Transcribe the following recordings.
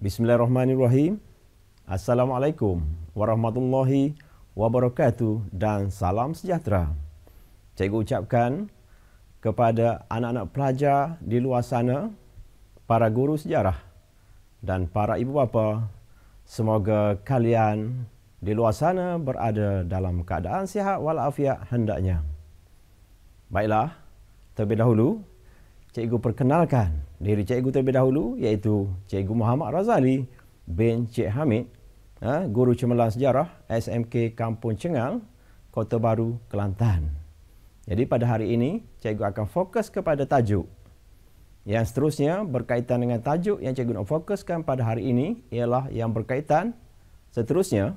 Bismillahirrahmanirrahim. Assalamualaikum warahmatullahi wabarakatuh dan salam sejahtera. Cikgu ucapkan kepada anak-anak pelajar di luar sana, para guru sejarah dan para ibu bapa, semoga kalian di luar sana berada dalam keadaan sihat walafiat hendaknya. Baiklah, terlebih dahulu cikgu perkenalkan diri cikgu terlebih dahulu, iaitu Cikgu Muhammad Razali bin Cik Hamid, Guru Cemerlang Sejarah SMK Kampung Cengal, Kota Baru, Kelantan. Jadi pada hari ini cikgu akan fokus kepada tajuk. Yang seterusnya berkaitan dengan tajuk yang cikgu nak fokuskan pada hari ini ialah yang berkaitan seterusnya.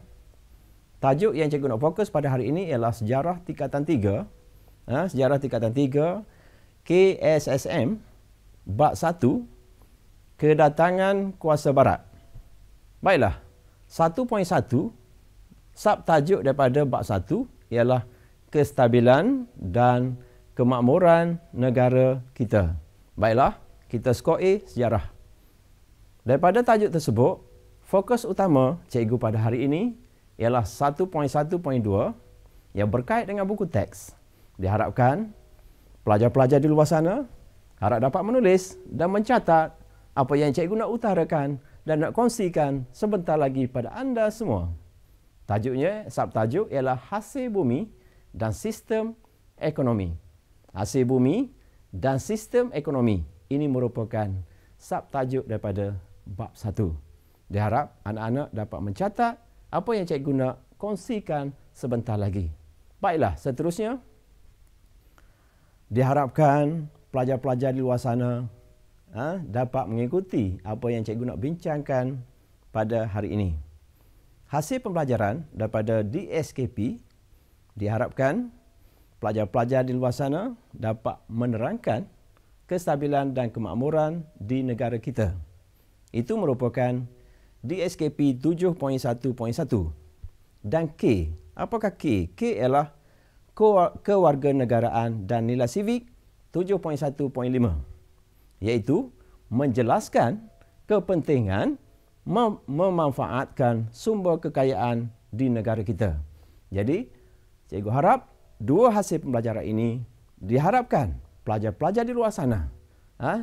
Tajuk yang cikgu nak fokus pada hari ini ialah Sejarah Tingkatan 3. Sejarah Tingkatan 3 KSSM Bab 1, Kedatangan Kuasa Barat. Baiklah, 1.1 subtajuk daripada bab 1 ialah kestabilan dan kemakmuran negara kita. Baiklah, kita skor A sejarah. Daripada tajuk tersebut, fokus utama cikgu pada hari ini ialah 1.1.2 yang berkait dengan buku teks. Diharapkan pelajar-pelajar di luar sana harap dapat menulis dan mencatat apa yang cikgu nak utarakan dan nak kongsikan sebentar lagi pada anda semua. Tajuknya, subtajuk ialah hasil bumi dan sistem ekonomi. Hasil bumi dan sistem ekonomi. Ini merupakan subtajuk daripada bab 1. Diharap anak-anak dapat mencatat apa yang cikgu nak kongsikan sebentar lagi. Baiklah, seterusnya diharapkan pelajar-pelajar di luar sana dapat mengikuti apa yang cikgu nak bincangkan pada hari ini. Hasil pembelajaran daripada DSKP, diharapkan pelajar-pelajar di luar sana dapat menerangkan kestabilan dan kemakmuran di negara kita. Itu merupakan DSKP 7.1.1. Dan K, apakah K? K ialah kewarganegaraan dan nilai civic 7.1.5, iaitu menjelaskan kepentingan memanfaatkan sumber kekayaan di negara kita. Jadi, cikgu harap dua hasil pembelajaran ini diharapkan pelajar-pelajar di luar sana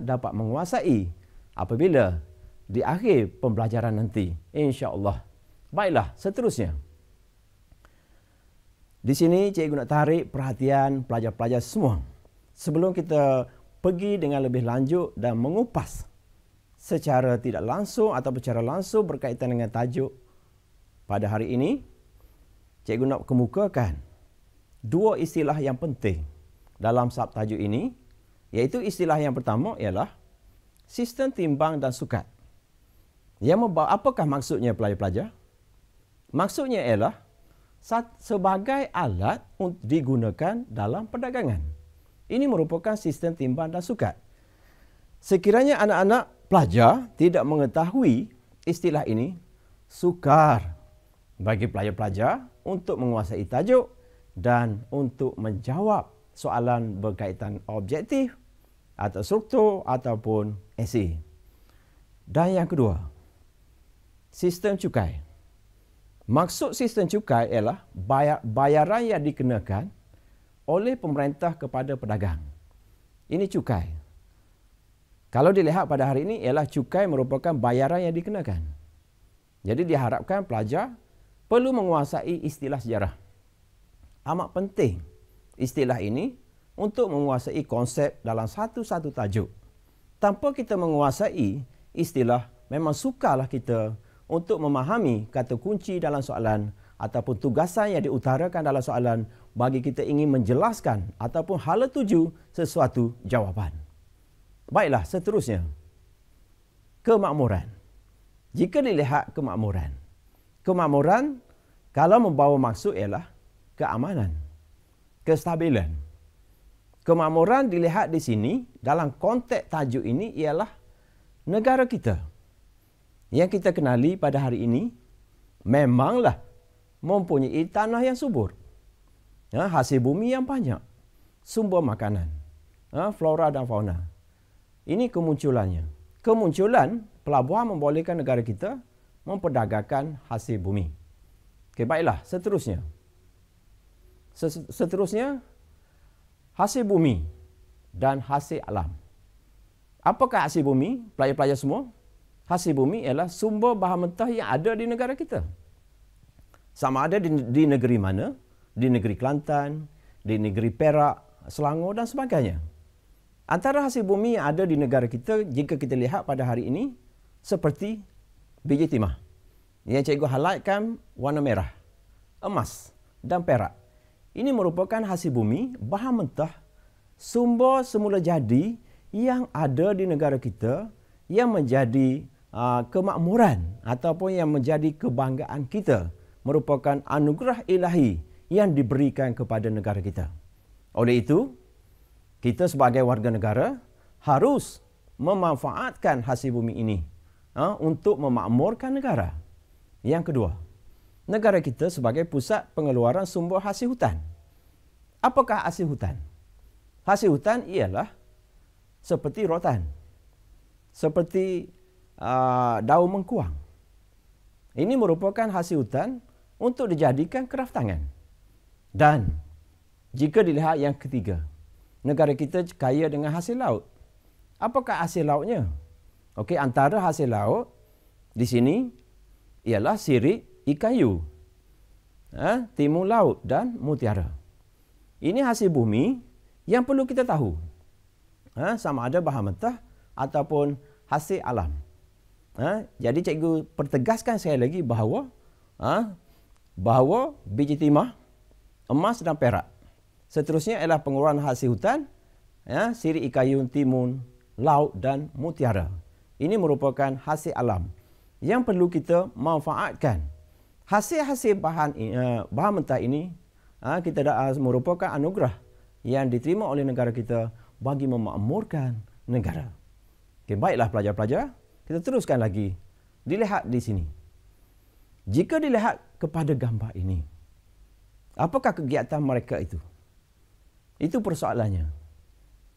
dapat menguasai apabila di akhir pembelajaran nanti, insya-Allah. Baiklah, seterusnya. Di sini cikgu nak tarik perhatian pelajar-pelajar semua. Sebelum kita pergi dengan lebih lanjut dan mengupas secara tidak langsung atau secara langsung berkaitan dengan tajuk pada hari ini, cikgu nak kemukakan dua istilah yang penting dalam subtajuk ini, iaitu istilah yang pertama ialah sistem timbang dan sukat. Apakah maksudnya pelajar-pelajar? Maksudnya ialah sebagai alat digunakan dalam perdagangan. Ini merupakan sistem timbang dan sukat. Sekiranya anak-anak pelajar tidak mengetahui istilah ini, sukar bagi pelajar-pelajar untuk menguasai tajuk dan untuk menjawab soalan berkaitan objektif atau struktur ataupun esei. Dan yang kedua, sistem cukai. Maksud sistem cukai ialah bayaran yang dikenakan oleh pemerintah kepada pedagang. Ini cukai. Kalau dilihat pada hari ini ialah cukai merupakan bayaran yang dikenakan. Jadi diharapkan pelajar perlu menguasai istilah sejarah. Amat penting istilah ini untuk menguasai konsep dalam satu-satu tajuk. Tanpa kita menguasai istilah, memang sukarlah kita untuk memahami kata kunci dalam soalan ataupun tugasan yang diutarakan dalam soalan bagi kita ingin menjelaskan ataupun hala tuju sesuatu jawapan. Baiklah, seterusnya. Kemakmuran. Jika dilihat kemakmuran. Kemakmuran kalau membawa maksud ialah keamanan, kestabilan. Kemakmuran dilihat di sini dalam konteks tajuk ini ialah negara kita. Yang kita kenali pada hari ini memanglah mempunyai tanah yang subur, hasil bumi yang banyak, sumber makanan, flora dan fauna. Ini kemunculannya. Kemunculan pelabuhan membolehkan negara kita memperdagangkan hasil bumi. Okey, baiklah, seterusnya. Seterusnya, hasil bumi dan hasil alam. Apakah hasil bumi, pelajar-pelajar semua? Hasil bumi ialah sumber bahan mentah yang ada di negara kita. Sama ada di negeri mana, di negeri Kelantan, di negeri Perak, Selangor dan sebagainya. Antara hasil bumi yang ada di negara kita, jika kita lihat pada hari ini, seperti biji timah. Yang cikgu highlightkan warna merah, emas dan perak. Ini merupakan hasil bumi, bahan mentah, sumber semula jadi yang ada di negara kita yang menjadi kemakmuran ataupun yang menjadi kebanggaan kita, merupakan anugerah ilahi yang diberikan kepada negara kita. Oleh itu, kita sebagai warga negara harus memanfaatkan hasil bumi ini untuk memakmurkan negara. Yang kedua, negara kita sebagai pusat pengeluaran sumber hasil hutan. Apakah hasil hutan? Hasil hutan ialah seperti rotan, seperti daun mengkuang. Ini merupakan hasil hutan untuk dijadikan kraftangan. Dan jika dilihat yang ketiga, negara kita kaya dengan hasil laut. Apakah hasil lautnya? Okey, antara hasil laut di sini ialah sirip ikan hiu, timun laut dan mutiara. Ini hasil bumi yang perlu kita tahu. Sama ada bahan mentah ataupun hasil alam. Jadi cikgu pertegaskan sekali lagi bahawa biji timah, emas dan perak. Seterusnya ialah pengeluaran hasil hutan, sirip ikan hiu, timun laut dan mutiara. Ini merupakan hasil alam yang perlu kita manfaatkan. Hasil-hasil bahan mentah ini kita merupakan anugerah yang diterima oleh negara kita bagi memakmurkan negara. Okay, baiklah pelajar-pelajar, kita teruskan lagi. Dilihat di sini. Jika dilihat kepada gambar ini, apakah kegiatan mereka itu? Itu persoalannya.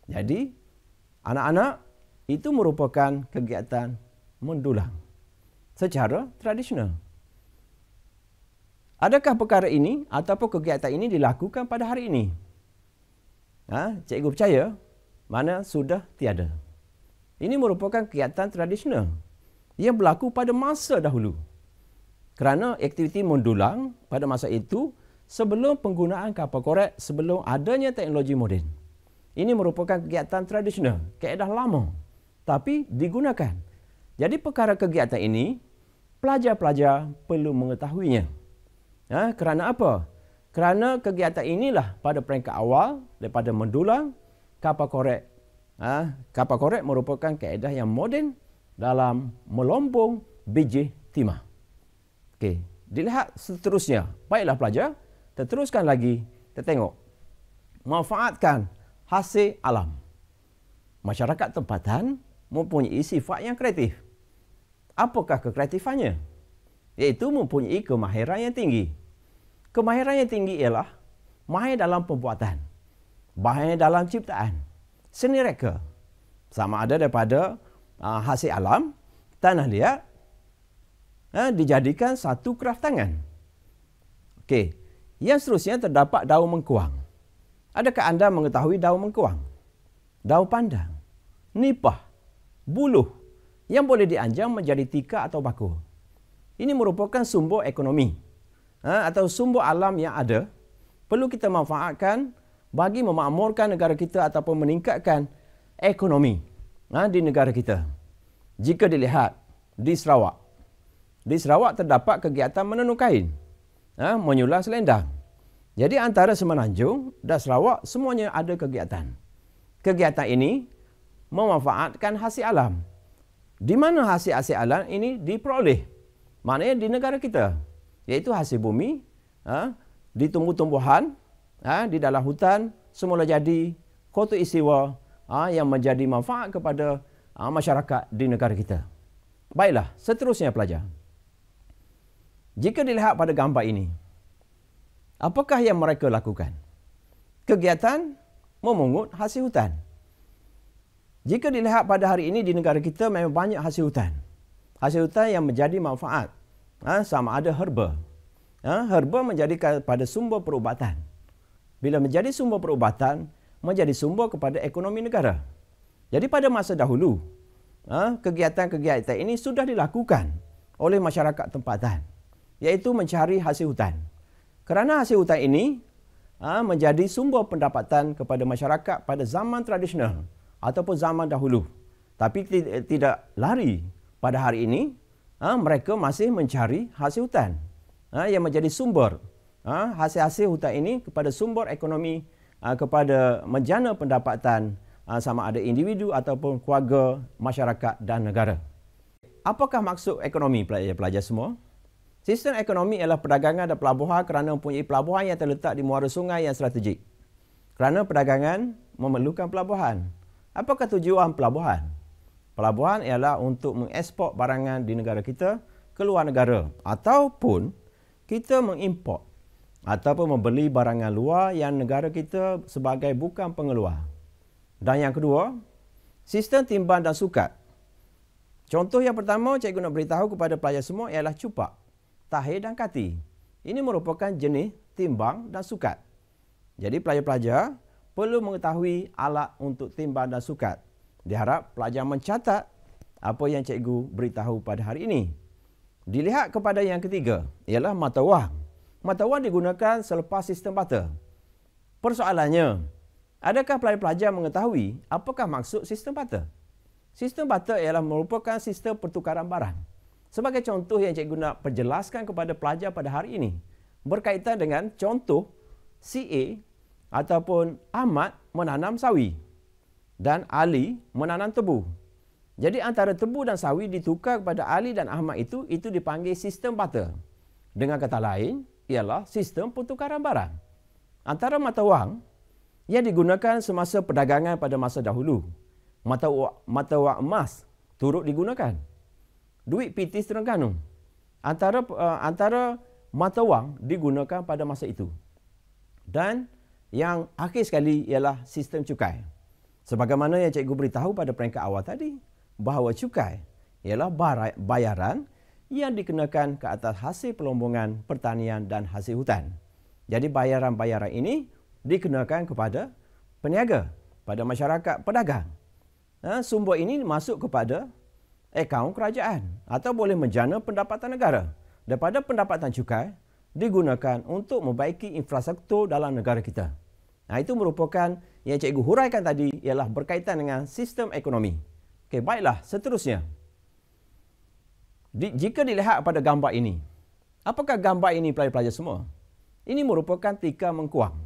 Jadi, anak-anak itu merupakan kegiatan mendulang secara tradisional. Adakah perkara ini ataupun kegiatan ini dilakukan pada hari ini? Cikgu percaya mana sudah tiada. Ini merupakan kegiatan tradisional yang berlaku pada masa dahulu. Kerana aktiviti mendulang pada masa itu sebelum penggunaan kapal korek, sebelum adanya teknologi moden. Ini merupakan kegiatan tradisional, kaedah lama, tapi digunakan. Jadi perkara kegiatan ini, pelajar-pelajar perlu mengetahuinya. Kerana apa? Kerana kegiatan inilah pada peringkat awal daripada mendulang kapal korek. Kapal korek merupakan kaedah yang moden dalam melombong biji timah. Okey, dilihat seterusnya. Baiklah pelajar, kita teruskan lagi. Kita tengok. Manfaatkan hasil alam. Masyarakat tempatan mempunyai sifat yang kreatif. Apakah kekreatifannya? Iaitu mempunyai kemahiran yang tinggi. Kemahiran yang tinggi ialah mahir dalam pembuatan, mahir dalam ciptaan, seni reka. Sama ada daripada hasil alam, tanah liat, dijadikan satu kraftangan. Okey, yang seterusnya terdapat daun mengkuang. Adakah anda mengetahui daun mengkuang? Daun pandang, nipah, buluh yang boleh dianjang menjadi tikar atau bakul. Ini merupakan sumber ekonomi atau sumber alam yang ada, perlu kita manfaatkan bagi memakmurkan negara kita ataupun meningkatkan ekonomi di negara kita. Jika dilihat di Sarawak terdapat kegiatan menenun kain, menyulam selendang. Jadi antara Semenanjung dan Sarawak semuanya ada kegiatan. Kegiatan ini memanfaatkan hasil alam. Di mana hasil-hasil alam ini diperoleh? Maknanya di negara kita, iaitu hasil bumi, di tumbuh-tumbuhan, di dalam hutan, semula jadi kota istiwa yang menjadi manfaat kepada masyarakat di negara kita. Baiklah, seterusnya pelajar. Jika dilihat pada gambar ini, apakah yang mereka lakukan? Kegiatan memungut hasil hutan. Jika dilihat pada hari ini di negara kita memang banyak hasil hutan. Hasil hutan yang menjadi manfaat. Sama ada herba. Herba menjadi pada sumber perubatan. Bila menjadi sumber perubatan, menjadi sumber kepada ekonomi negara. Jadi pada masa dahulu, kegiatan-kegiatan ini sudah dilakukan oleh masyarakat tempatan, iaitu mencari hasil hutan. Kerana hasil hutan ini menjadi sumber pendapatan kepada masyarakat pada zaman tradisional ataupun zaman dahulu. Tapi tidak lari pada hari ini, mereka masih mencari hasil hutan yang menjadi sumber hasil-hasil hutan ini kepada sumber ekonomi, kepada menjana pendapatan sama ada individu ataupun keluarga, masyarakat dan negara. Apakah maksud ekonomi, pelajar-pelajar semua? Sistem ekonomi ialah perdagangan dan pelabuhan kerana mempunyai pelabuhan yang terletak di muara sungai yang strategik. Kerana perdagangan memerlukan pelabuhan. Apakah tujuan pelabuhan? Pelabuhan ialah untuk mengeksport barangan di negara kita ke luar negara ataupun kita mengimport ataupun membeli barangan luar yang negara kita sebagai bukan pengeluar. Dan yang kedua, sistem timbang dan sukat. Contoh yang pertama, cikgu nak beritahu kepada pelajar semua ialah cupak, tahir dan kati. Ini merupakan jenis timbang dan sukat. Jadi pelajar-pelajar perlu mengetahui alat untuk timbang dan sukat. Diharap pelajar mencatat apa yang cikgu beritahu pada hari ini. Dilihat kepada yang ketiga, ialah mata wang. Mata wang digunakan selepas sistem barter. Persoalannya, adakah pelajar-pelajar mengetahui apakah maksud sistem barter? Sistem barter ialah merupakan sistem pertukaran barang. Sebagai contoh yang cikgu nak perjelaskan kepada pelajar pada hari ini, berkaitan dengan contoh CA ataupun Ahmad menanam sawi dan Ali menanam tebu. Jadi antara tebu dan sawi ditukar kepada Ali dan Ahmad itu dipanggil sistem barter. Dengan kata lain, ialah sistem pertukaran barang. Antara mata wang yang digunakan semasa perdagangan pada masa dahulu, mata wang emas turut digunakan. Duit Pitis Terengganu antara mata wang digunakan pada masa itu. Dan yang akhir sekali ialah sistem cukai. Sebagaimana yang cikgu beritahu pada peringkat awal tadi, bahawa cukai ialah bayaran yang dikenakan ke atas hasil pelombongan pertanian dan hasil hutan. Jadi bayaran-bayaran ini dikenakan kepada peniaga, pada masyarakat pedagang. Sumber ini masuk kepada akaun kerajaan atau boleh menjana pendapatan negara. Daripada pendapatan cukai digunakan untuk membaiki infrastruktur dalam negara kita. Itu merupakan yang cikgu huraikan tadi ialah berkaitan dengan sistem ekonomi. Okey, baiklah, seterusnya. Jika dilihat pada gambar ini, apakah gambar ini pelajar-pelajar semua? Ini merupakan tika mengkuang.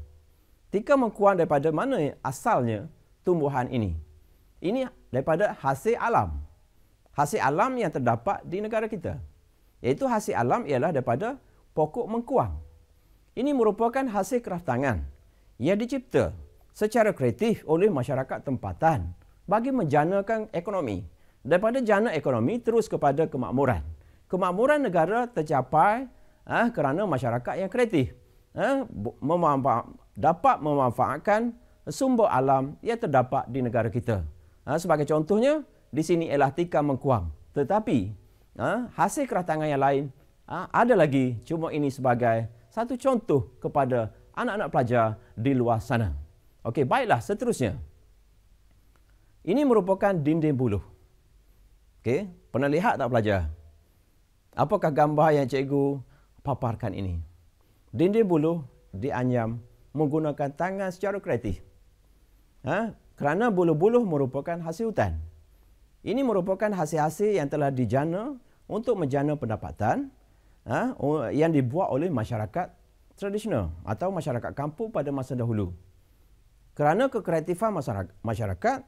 Tika mengkuang daripada mana asalnya tumbuhan ini? Ini daripada hasil alam. Hasil alam yang terdapat di negara kita. Iaitu hasil alam ialah daripada pokok mengkuang. Ini merupakan hasil kraftangan yang dicipta secara kreatif oleh masyarakat tempatan bagi menjanakan ekonomi. Daripada jana ekonomi terus kepada kemakmuran. Kemakmuran negara tercapai kerana masyarakat yang kreatif dapat memanfaatkan sumber alam yang terdapat di negara kita. Sebagai contohnya, di sini ialah tika mengkuang. Tetapi hasil kraftangan yang lain ada lagi, cuma ini sebagai satu contoh kepada anak-anak pelajar di luar sana. Okey, baiklah, seterusnya. Ini merupakan dinding buluh. Okey, pernah lihat tak pelajar? Apakah gambar yang cikgu paparkan ini? Dinding buluh dianyam menggunakan tangan secara kreatif. Kerana buluh-buluh merupakan hasil hutan. Ini merupakan hasil-hasil yang telah dijana untuk menjana pendapatan yang dibuat oleh masyarakat tradisional atau masyarakat kampung pada masa dahulu. Kerana kekreatifan masyarakat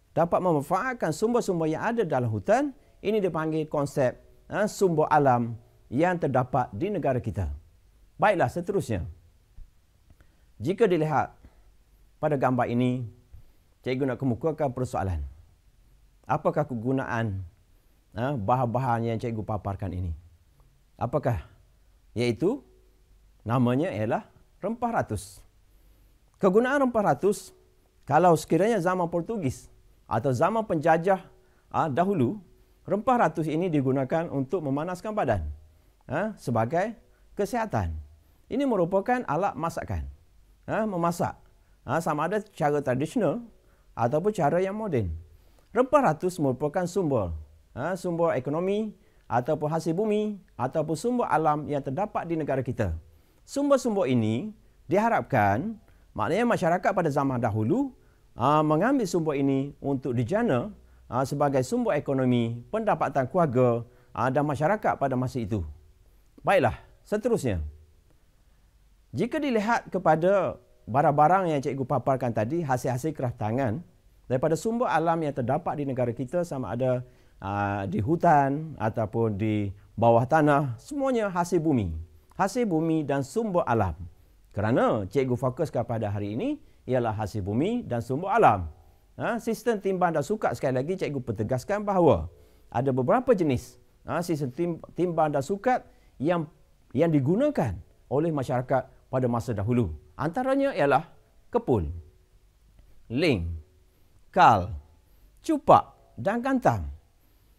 dapat memanfaatkan sumber-sumber yang ada dalam hutan, ini dipanggil konsep sumber alam yang terdapat di negara kita. Baiklah, seterusnya. Jika dilihat pada gambar ini, cikgu nak kemukakan persoalan. Apakah kegunaan bahan-bahan yang cikgu paparkan ini? Apakah? Iaitu namanya ialah rempah ratus. Kegunaan rempah ratus, kalau sekiranya zaman Portugis atau zaman penjajah dahulu, Rempah ratus ini digunakan untuk memanaskan badan sebagai kesihatan. Ini merupakan alat masakan, memasak, sama ada cara tradisional ataupun cara yang moden. Rempah ratus merupakan sumber ekonomi ataupun hasil bumi ataupun sumber alam yang terdapat di negara kita. Sumber-sumber ini diharapkan, maknanya masyarakat pada zaman dahulu mengambil sumber ini untuk dijana sebagai sumber ekonomi, pendapatan keluarga dan masyarakat pada masa itu. Baiklah, seterusnya. Jika dilihat kepada barang-barang yang cikgu paparkan tadi, hasil-hasil kraftangan daripada sumber alam yang terdapat di negara kita, sama ada di hutan ataupun di bawah tanah, semuanya hasil bumi. Hasil bumi dan sumber alam. Kerana cikgu fokus kepada hari ini ialah hasil bumi dan sumber alam. Sistem timbang dan sukat, sekali lagi cikgu pertegaskan bahawa ada beberapa jenis sistem timbang dan sukat yang digunakan oleh masyarakat pada masa dahulu. Antaranya ialah kepul, ling, kal, cupak dan gantam.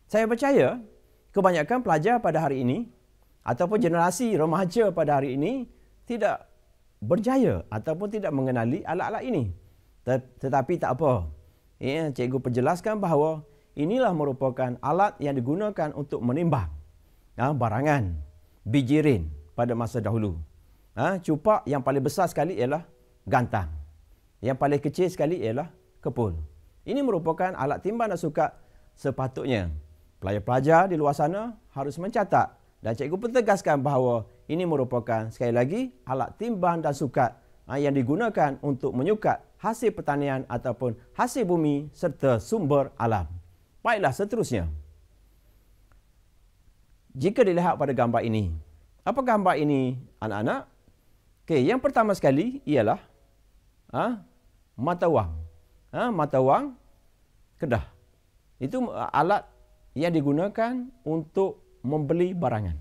Saya percaya kebanyakan pelajar pada hari ini ataupun generasi remaja pada hari ini tidak berjaya ataupun tidak mengenali alat-alat ini. Tetapi tak apa. Cikgu perjelaskan bahawa inilah merupakan alat yang digunakan untuk menimbang barangan, bijirin pada masa dahulu. Cupak yang paling besar sekali ialah gantang. Yang paling kecil sekali ialah kepul. Ini merupakan alat timbang dan sukat. Sepatutnya pelajar-pelajar di luar sana harus mencatat, dan cikgu pertegaskan bahawa ini merupakan sekali lagi alat timbang dan sukat yang digunakan untuk menyukat hasil pertanian ataupun hasil bumi serta sumber alam. Baiklah, seterusnya. Jika dilihat pada gambar ini, apa gambar ini, anak-anak? Okey, yang pertama sekali ialah mata wang. Mata wang Kedah. Itu alat yang digunakan untuk membeli barangan.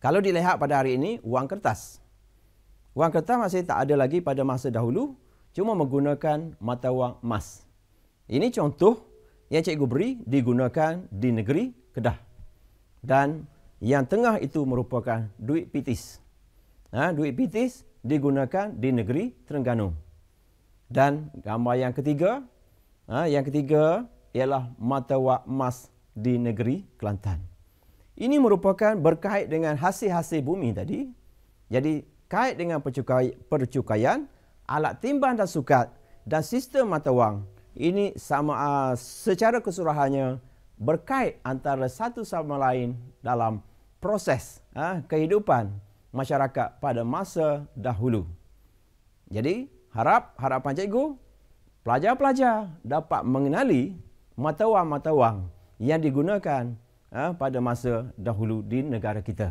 Kalau dilihat pada hari ini, wang kertas. Wang kertas masih tak ada lagi pada masa dahulu, cuma menggunakan mata wang emas. Ini contoh yang cikgu beri digunakan di negeri Kedah. Dan yang tengah itu merupakan duit pitis. Duit pitis digunakan di negeri Terengganu. Dan gambar yang ketiga ialah mata wang emas di negeri Kelantan. Ini merupakan berkait dengan hasil-hasil bumi tadi. Jadi kait dengan percukaian, alat timbang dan sukat dan sistem mata wang ini sama secara keseluruhannya berkait antara satu sama lain dalam proses kehidupan masyarakat pada masa dahulu. Jadi harapan cikgu, pelajar-pelajar dapat mengenali mata wang yang digunakan pada masa dahulu di negara kita.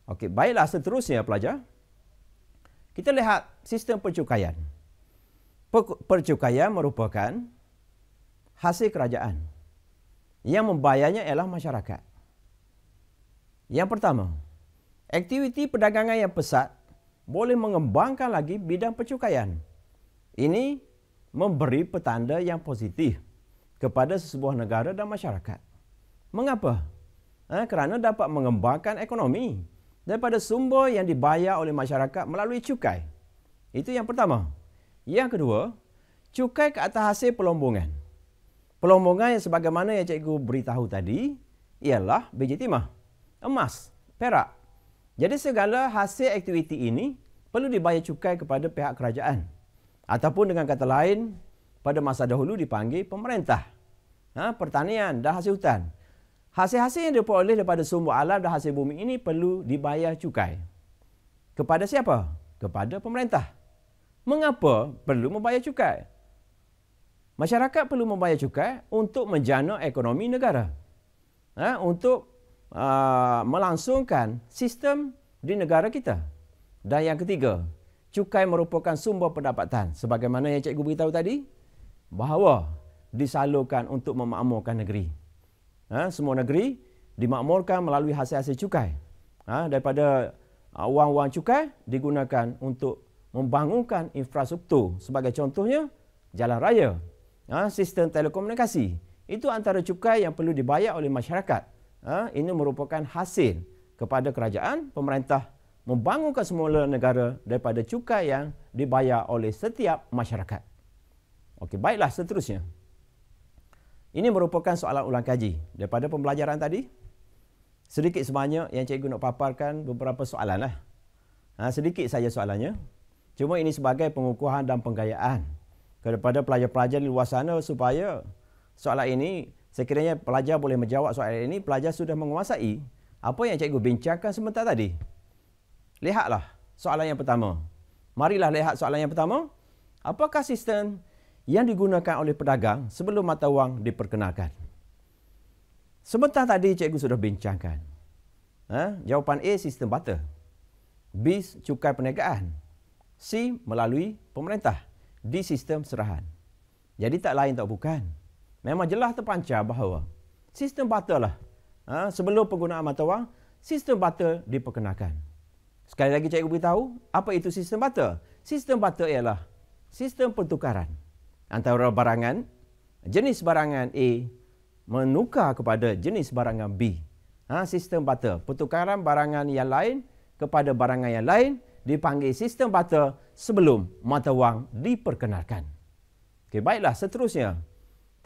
Okey, baiklah, seterusnya pelajar. Kita lihat sistem percukaian. Percukaian merupakan hasil kerajaan. Yang membayarnya ialah masyarakat. Yang pertama, aktiviti perdagangan yang pesat boleh mengembangkan lagi bidang percukaian. Ini memberi petanda yang positif kepada sesebuah negara dan masyarakat. Mengapa? Kerana dapat mengembangkan ekonomi daripada sumber yang dibayar oleh masyarakat melalui cukai. Itu yang pertama. Yang kedua, cukai ke atas hasil pelombongan. Pelombongan yang sebagaimana yang cikgu beritahu tadi ialah biji timah, emas, perak. Jadi segala hasil aktiviti ini perlu dibayar cukai kepada pihak kerajaan. Ataupun dengan kata lain, pada masa dahulu dipanggil pemerintah. Pertanian dan hasil hutan. Hasil-hasil yang diperoleh daripada sumber alam dan hasil bumi ini perlu dibayar cukai. Kepada siapa? Kepada pemerintah. Mengapa perlu membayar cukai? Masyarakat perlu membayar cukai untuk menjana ekonomi negara. Untuk melangsungkan sistem di negara kita. Dan yang ketiga, cukai merupakan sumber pendapatan. Sebagaimana yang cikgu beritahu tadi, bahawa disalurkan untuk memakmurkan negeri. Semua negeri dimakmurkan melalui hasil-hasil cukai. Daripada wang-wang cukai digunakan untuk membangunkan infrastruktur. Sebagai contohnya, jalan raya, sistem telekomunikasi itu antara cukai yang perlu dibayar oleh masyarakat. Ini merupakan hasil kepada kerajaan, pemerintah membangunkan semula negara daripada cukai yang dibayar oleh setiap masyarakat. Okey, baiklah seterusnya. Ini merupakan soalan ulang kaji daripada pembelajaran tadi. Sedikit sebanyak yang cikgu nak paparkan beberapa soalan lah. Sedikit saja soalannya. Cuma ini sebagai pengukuhan dan penggayaan kepada pelajar-pelajar di luar sana supaya soalan ini, sekiranya pelajar boleh menjawab soalan ini, pelajar sudah menguasai apa yang cikgu bincangkan sebentar tadi. Lihatlah soalan yang pertama. Marilah lihat soalan yang pertama. Apakah sistem yang digunakan oleh pedagang sebelum mata wang diperkenalkan? Sebentar tadi cikgu sudah bincangkan. Jawapan A, sistem barter. B, cukai perniagaan. C, melalui pemerintah. D, sistem serahan. Jadi tak lain tak bukan. Memang jelas terpancar bahawa sistem barter lah. Sebelum penggunaan mata wang, sistem barter diperkenalkan. Sekali lagi cikgu beritahu, apa itu sistem barter? Sistem barter ialah sistem pertukaran antara barangan, jenis barangan A menukar kepada jenis barangan B. Sistem barter, pertukaran barangan yang lain kepada barangan yang lain dipanggil sistem barter sebelum mata wang diperkenalkan. Okey, baiklah seterusnya.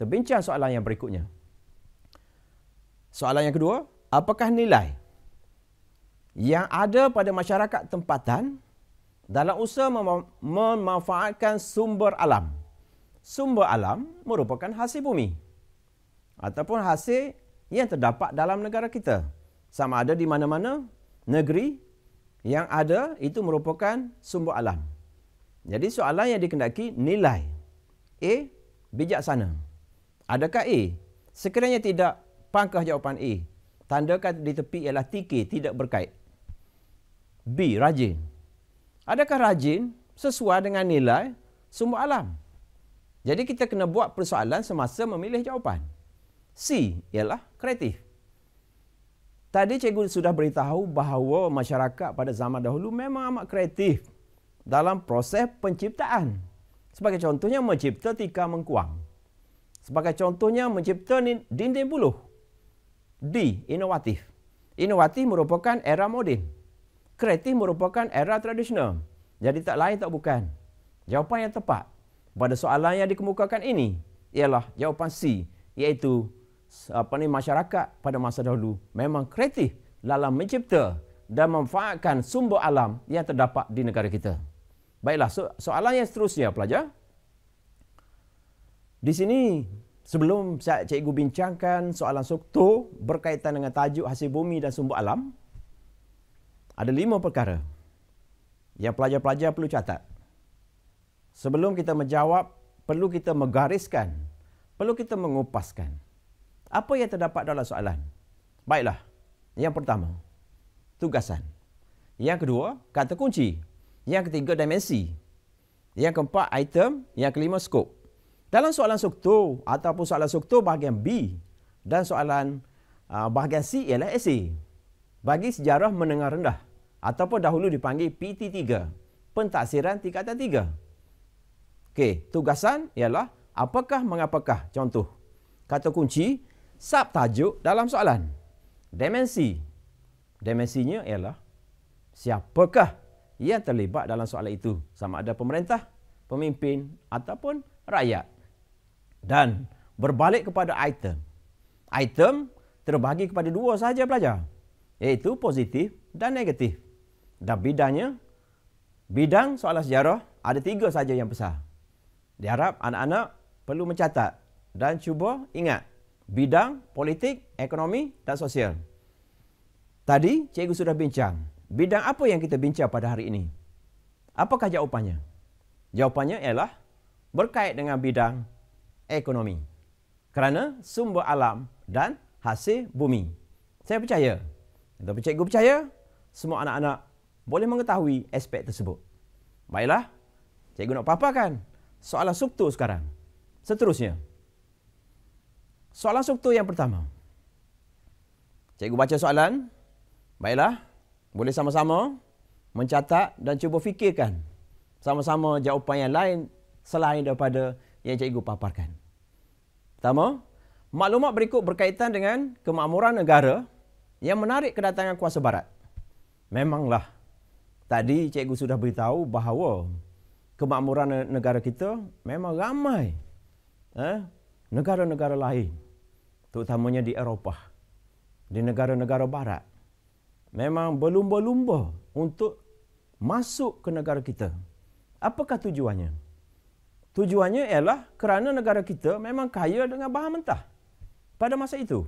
Terbincang soalan yang berikutnya. Soalan yang kedua, apakah nilai yang ada pada masyarakat tempatan dalam usaha memanfaatkan sumber alam? Sumber alam merupakan hasil bumi ataupun hasil yang terdapat dalam negara kita. Sama ada di mana-mana negeri yang ada itu merupakan sumber alam. Jadi soalan yang dikendaki nilai. A, bijaksana. Adakah A? Sekiranya tidak, pangkah jawapan A. Tandakan di tepi ialah TK, tidak berkait. B, rajin. Adakah rajin sesuai dengan nilai sumber alam? Jadi kita kena buat persoalan semasa memilih jawapan. C ialah kreatif. Tadi cikgu sudah beritahu bahawa masyarakat pada zaman dahulu memang amat kreatif dalam proses penciptaan. Sebagai contohnya mencipta tikar mengkuang. Sebagai contohnya mencipta dinding buluh. D, inovatif. Inovatif merupakan era moden. Kreatif merupakan era tradisional. Jadi tak lain tak bukan. Jawapan yang tepat pada soalan yang dikemukakan ini ialah jawapan C, iaitu masyarakat pada masa dahulu memang kreatif dalam mencipta dan memanfaatkan sumber alam yang terdapat di negara kita. Baiklah, soalan yang seterusnya pelajar. Di sini sebelum cikgu bincangkan soalan struktur berkaitan dengan tajuk hasil bumi dan sumber alam, ada 5 perkara yang pelajar-pelajar perlu catat. Sebelum kita menjawab, perlu kita menggariskan, perlu kita mengupaskan apa yang terdapat dalam soalan. Baiklah, yang pertama, tugasan. Yang kedua, kata kunci. Yang ketiga, dimensi. Yang keempat, item. Yang kelima, skop. Dalam soalan struktur ataupun soalan struktur bahagian B dan soalan bahagian C ialah esei. Bagi sejarah menengah rendah ataupun dahulu dipanggil PT3, pentaksiran tingkatan 3. Okey, tugasan ialah apakah mengapakah. Contoh, kata kunci, subtajuk dalam soalan. Dimensi. Dimensinya ialah siapakah yang terlibat dalam soalan itu. Sama ada pemerintah, pemimpin ataupun rakyat. Dan berbalik kepada item. Item terbagi kepada 2 sahaja pelajar. Iaitu positif dan negatif. Dan bidang soalan sejarah ada 3 sahaja yang besar. Diharap anak-anak perlu mencatat dan cuba ingat. Bidang politik, ekonomi dan sosial. Tadi cikgu sudah bincang. Bidang apa yang kita bincang pada hari ini? Apakah jawapannya? Jawapannya ialah berkait dengan bidang ekonomi. Kerana sumber alam dan hasil bumi. Saya percaya, ataupun cikgu percaya, semua anak-anak boleh mengetahui aspek tersebut. Baiklah, cikgu nak paparkan soalan struktur sekarang. Seterusnya, soalan struktur yang pertama. Cikgu baca soalan. Baiklah, boleh sama-sama mencatat dan cuba fikirkan sama-sama jawapan yang lain selain daripada yang cikgu paparkan. Pertama, Maklumat berikut berkaitan dengan kemakmuran negara yang menarik kedatangan kuasa barat. Memanglah, tadi cikgu sudah beritahu bahawa kemakmuran negara kita memang ramai negara-negara lain, terutamanya di Eropah, di negara-negara barat, memang berlumba-lumba untuk masuk ke negara kita. Apakah tujuannya? Tujuannya ialah kerana negara kita memang kaya dengan bahan mentah pada masa itu.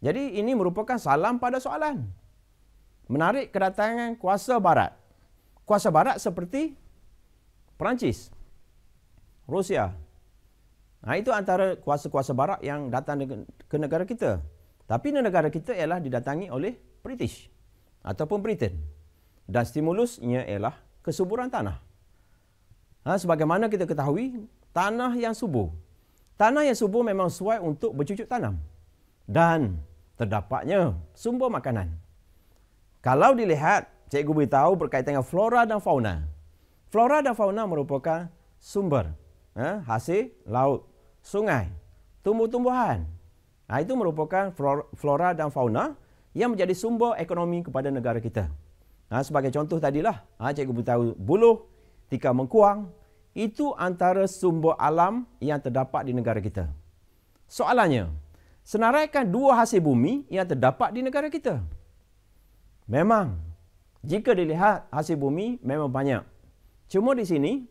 Jadi ini merupakan salam pada soalan. Menarik kedatangan kuasa barat. Kuasa barat seperti Perancis, Rusia. Itu antara kuasa-kuasa barat yang datang ke negara kita. Tapi negara kita ialah didatangi oleh British ataupun Britain. Dan stimulusnya ialah kesuburan tanah. Sebagaimana kita ketahui, tanah yang subur. Tanah yang subur memang sesuai untuk bercucuk tanam. Dan terdapatnya sumber makanan. Kalau dilihat, cikgu beritahu berkaitan dengan flora dan fauna. Flora dan fauna merupakan sumber hasil laut, sungai, tumbuh-tumbuhan. Itu merupakan flora dan fauna yang menjadi sumber ekonomi kepada negara kita. Sebagai contoh tadilah, cikgu beritahu buluh, tikar mengkuang, itu antara sumber alam yang terdapat di negara kita. Soalannya, senaraikan dua hasil bumi yang terdapat di negara kita. Memang, jika dilihat hasil bumi memang banyak. Cuma di sini,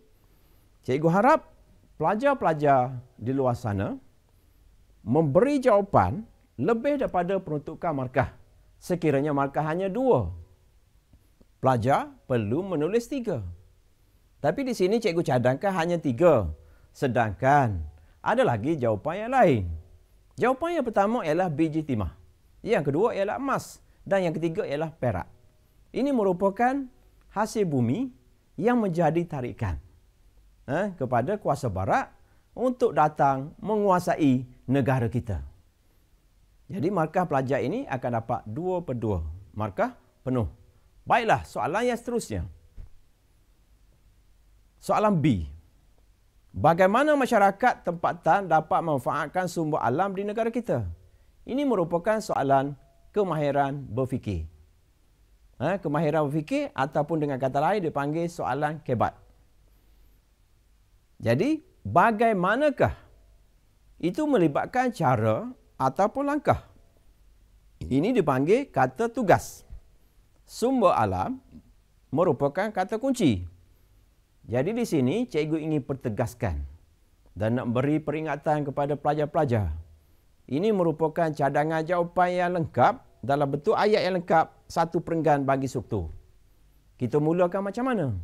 cikgu harap pelajar-pelajar di luar sana memberi jawapan lebih daripada peruntukan markah. Sekiranya markah hanya 2. Pelajar perlu menulis 3. Tapi di sini cikgu cadangkan hanya 3. Sedangkan ada lagi jawapan yang lain. Jawapan yang pertama ialah biji timah. Yang kedua ialah emas. Dan yang ketiga ialah perak. Ini merupakan hasil bumi yang menjadi tarikan kepada kuasa barat untuk datang menguasai negara kita. Jadi markah pelajar ini akan dapat 2/2. Markah penuh. Baiklah, soalan yang seterusnya. Soalan B. Bagaimana masyarakat tempatan dapat memanfaatkan sumber alam di negara kita? Ini merupakan soalan kemahiran berfikir. Kemahiran berfikir ataupun dengan kata lain dipanggil soalan kebat. Jadi, bagaimanakah itu melibatkan cara ataupun langkah? Ini dipanggil kata tugas. Sumber alam merupakan kata kunci. Jadi di sini cikgu ingin pertegaskan dan nak beri peringatan kepada pelajar-pelajar. Ini merupakan cadangan jawapan yang lengkap dalam bentuk ayat yang lengkap, satu perenggan bagi struktur. Kita mulakan macam mana?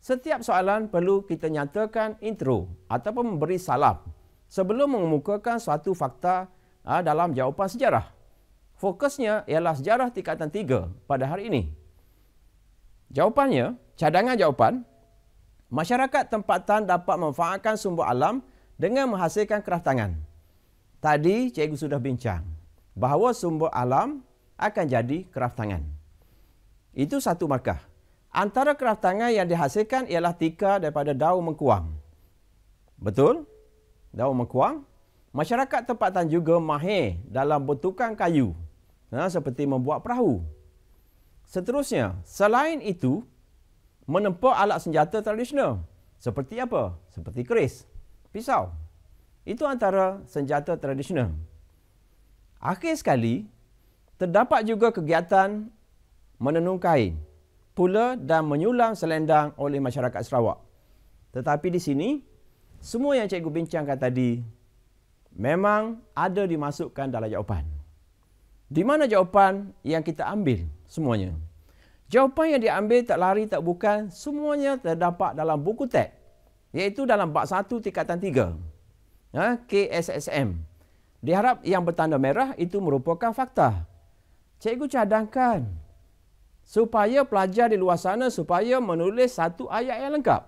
Setiap soalan perlu kita nyatakan intro ataupun memberi salam sebelum mengemukakan suatu fakta dalam jawapan sejarah. Fokusnya ialah sejarah tingkatan 3 pada hari ini. Jawapannya, cadangan jawapan, masyarakat tempatan dapat memanfaatkan sumber alam dengan menghasilkan kraftangan. Tadi cikgu sudah bincang bahawa sumber alam akan jadi kraftangan. Itu satu markah. Antara kraftangan yang dihasilkan ialah tikar daripada daun mengkuang. Betul? Daun mengkuang. Masyarakat tempatan juga mahir dalam bentukan kayu. Seperti membuat perahu. Seterusnya, selain itu, menempa alat senjata tradisional. Seperti apa? Seperti keris, pisau. Itu antara senjata tradisional. Akhir sekali, terdapat juga kegiatan menenun kain, pula dan menyulam selendang oleh masyarakat Sarawak. Tetapi di sini, semua yang cikgu bincangkan tadi memang ada dimasukkan dalam jawapan. Di mana jawapan yang kita ambil semuanya? Jawapan yang diambil tak lari tak bukan, semuanya terdapat dalam buku teks, iaitu dalam bab 1 tingkatan 3. KSSM. Diharap yang bertanda merah itu merupakan fakta. Cikgu cadangkan supaya pelajar di luar sana supaya menulis satu ayat yang lengkap.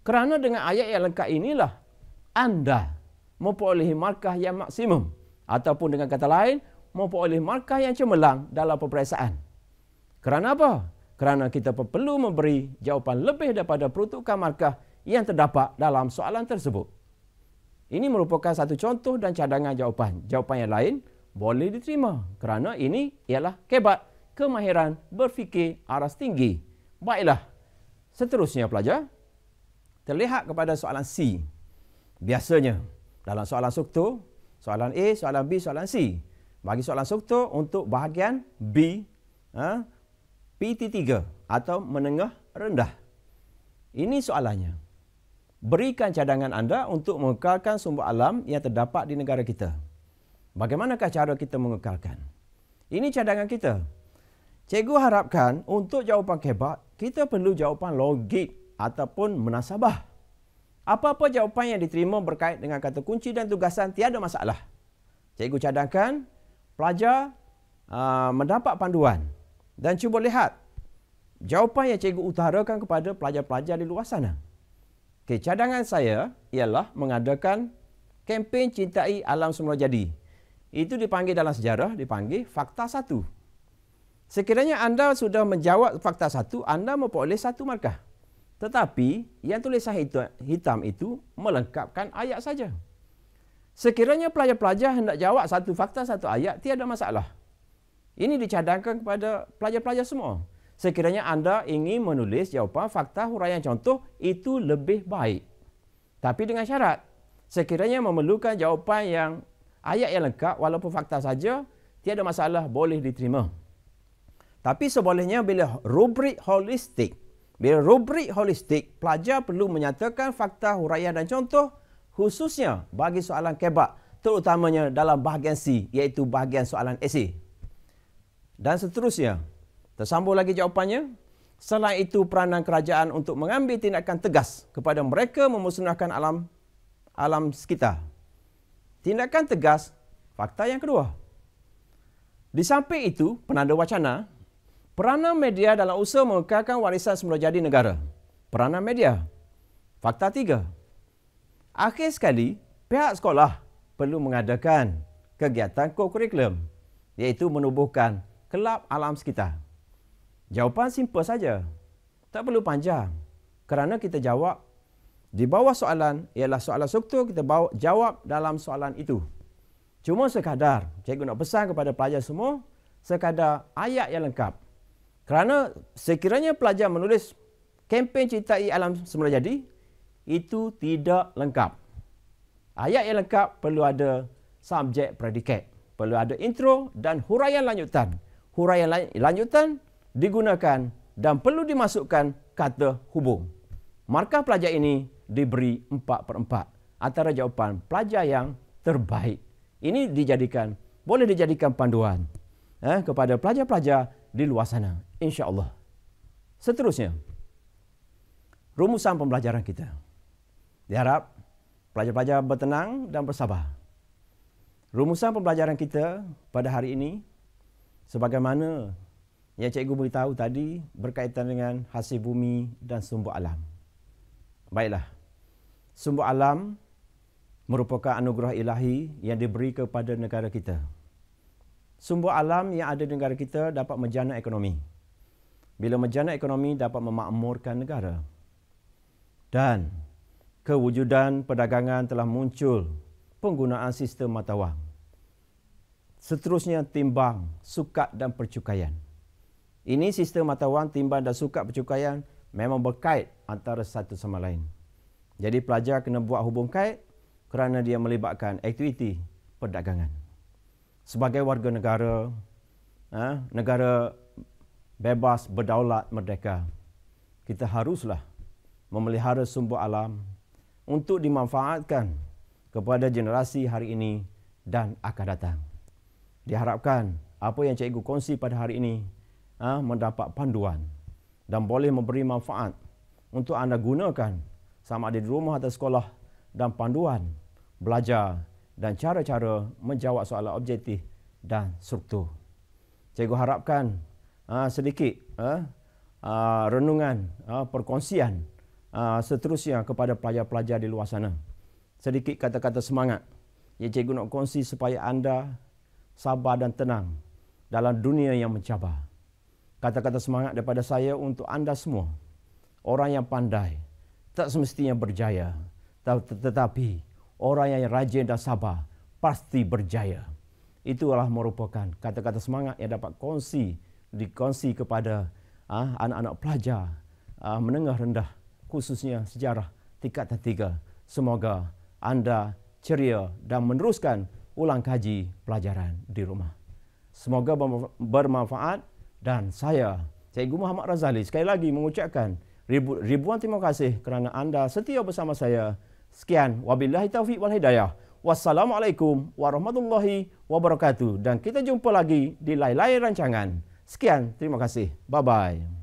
Kerana dengan ayat yang lengkap inilah anda memperolehi markah yang maksimum. Ataupun dengan kata lain, memperoleh markah yang cemerlang dalam peperiksaan. Kerana apa? Kerana kita perlu memberi jawapan lebih daripada peruntukan markah yang terdapat dalam soalan tersebut. Ini merupakan satu contoh dan cadangan jawapan. Jawapan yang lain boleh diterima kerana ini ialah kebat, kemahiran berfikir aras tinggi. Baiklah, seterusnya pelajar, terlihat kepada soalan C. Biasanya dalam soalan struktur, soalan A, soalan B, soalan C. Bagi soalan struktur untuk bahagian B, PT3 atau menengah rendah. Ini soalannya. Berikan cadangan anda untuk mengekalkan sumber alam yang terdapat di negara kita. Bagaimanakah cara kita mengekalkan? Ini cadangan kita. Cikgu harapkan untuk jawapan kebat, kita perlu jawapan logik ataupun munasabah. Apa-apa jawapan yang diterima berkait dengan kata kunci dan tugasan tiada masalah. Cikgu cadangkan pelajar mendapat panduan dan cuba lihat jawapan yang cikgu utarakan kepada pelajar-pelajar di luar sana. Okay, cadangan saya ialah mengadakan kempen Cintai Alam Semula Jadi. Itu dipanggil dalam sejarah, dipanggil Fakta 1. Sekiranya anda sudah menjawab Fakta 1, anda memperoleh 1 markah. Tetapi, yang tulisan hitam itu melengkapkan ayat saja. Sekiranya pelajar-pelajar hendak jawab 1 fakta 1 ayat, tiada masalah. Ini dicadangkan kepada pelajar-pelajar semua. Sekiranya anda ingin menulis jawapan fakta huraian contoh, itu lebih baik. Tapi dengan syarat, sekiranya memerlukan jawapan yang ayat yang lengkap, walaupun fakta saja, tiada masalah, boleh diterima. Tapi sebolehnya bila rubrik holistik. Bila rubrik holistik, pelajar perlu menyatakan fakta huraian dan contoh, khususnya bagi soalan kebat, terutamanya dalam bahagian C, iaitu bahagian soalan esei. Dan seterusnya. Tersambung lagi jawapannya. Selain itu, peranan kerajaan untuk mengambil tindakan tegas kepada mereka memusnahkan alam sekitar. Tindakan tegas, fakta yang kedua. Di samping itu, penanda wacana, peranan media dalam usaha mengekalkan warisan semula jadi negara. Peranan media. Fakta 3. Akhir sekali, pihak sekolah perlu mengadakan kegiatan co-curriculum, iaitu menubuhkan kelab alam sekitar. Jawapan simple saja. Tak perlu panjang. Kerana kita jawab di bawah soalan ialah soalan struktur, kita jawab dalam soalan itu. Cuma sekadar, cikgu nak pesan kepada pelajar semua, sekadar ayat yang lengkap. Kerana sekiranya pelajar menulis kempen Cintai Alam Semula Jadi, itu tidak lengkap. Ayat yang lengkap perlu ada subjek predikat. Perlu ada intro dan huraian lanjutan. Huraian lanjutan digunakan dan perlu dimasukkan kata hubung. Markah pelajar ini diberi 4/4 antara jawapan pelajar yang terbaik. Ini boleh dijadikan panduan kepada pelajar-pelajar di luar sana, insya-Allah. Seterusnya, rumusan pembelajaran kita. Diharap pelajar-pelajar bertenang dan bersabar. Rumusan pembelajaran kita pada hari ini, sebagaimana yang cikgu beritahu tadi, berkaitan dengan hasil bumi dan sumber alam. Baiklah, sumber alam merupakan anugerah ilahi yang diberi kepada negara kita. Sumber alam yang ada di negara kita dapat menjana ekonomi. Bila menjana ekonomi dapat memakmurkan negara. Dan kewujudan perdagangan telah muncul penggunaan sistem mata wang. Seterusnya timbang, sukat dan percukaian. Ini sistem mata wang, timbang dan sukat percukaian memang berkait antara satu sama lain. Jadi pelajar kena buat hubung kait kerana dia melibatkan aktiviti perdagangan. Sebagai warga negara, negara bebas, berdaulat, merdeka, kita haruslah memelihara sumber alam untuk dimanfaatkan kepada generasi hari ini dan akan datang. Diharapkan apa yang cikgu kongsi pada hari ini mendapat panduan dan boleh memberi manfaat untuk anda gunakan sama ada di rumah atau sekolah, dan panduan belajar dan cara-cara menjawab soalan objektif dan struktur. Cikgu harapkan sedikit renungan, perkongsian seterusnya kepada pelajar-pelajar di luar sana. Sedikit kata-kata semangat yang cikgu nak kongsi supaya anda sabar dan tenang dalam dunia yang mencabar. Kata-kata semangat daripada saya untuk anda semua. Orang yang pandai tak semestinya berjaya, tetapi orang yang rajin dan sabar pasti berjaya. Itulah merupakan kata-kata semangat yang dapat dikongsi kepada anak-anak pelajar menengah rendah, khususnya sejarah tingkatan 3. Semoga anda ceria dan meneruskan ulang kaji pelajaran di rumah. Semoga bermanfaat dan saya, Cikgu Muhammad Razali, sekali lagi mengucapkan ribuan terima kasih kerana anda setia bersama saya. Sekian, wabillahi taufiq wal hidayah. Wassalamualaikum warahmatullahi wabarakatuh. Dan kita jumpa lagi di lain-lain rancangan. Sekian, terima kasih. Bye-bye.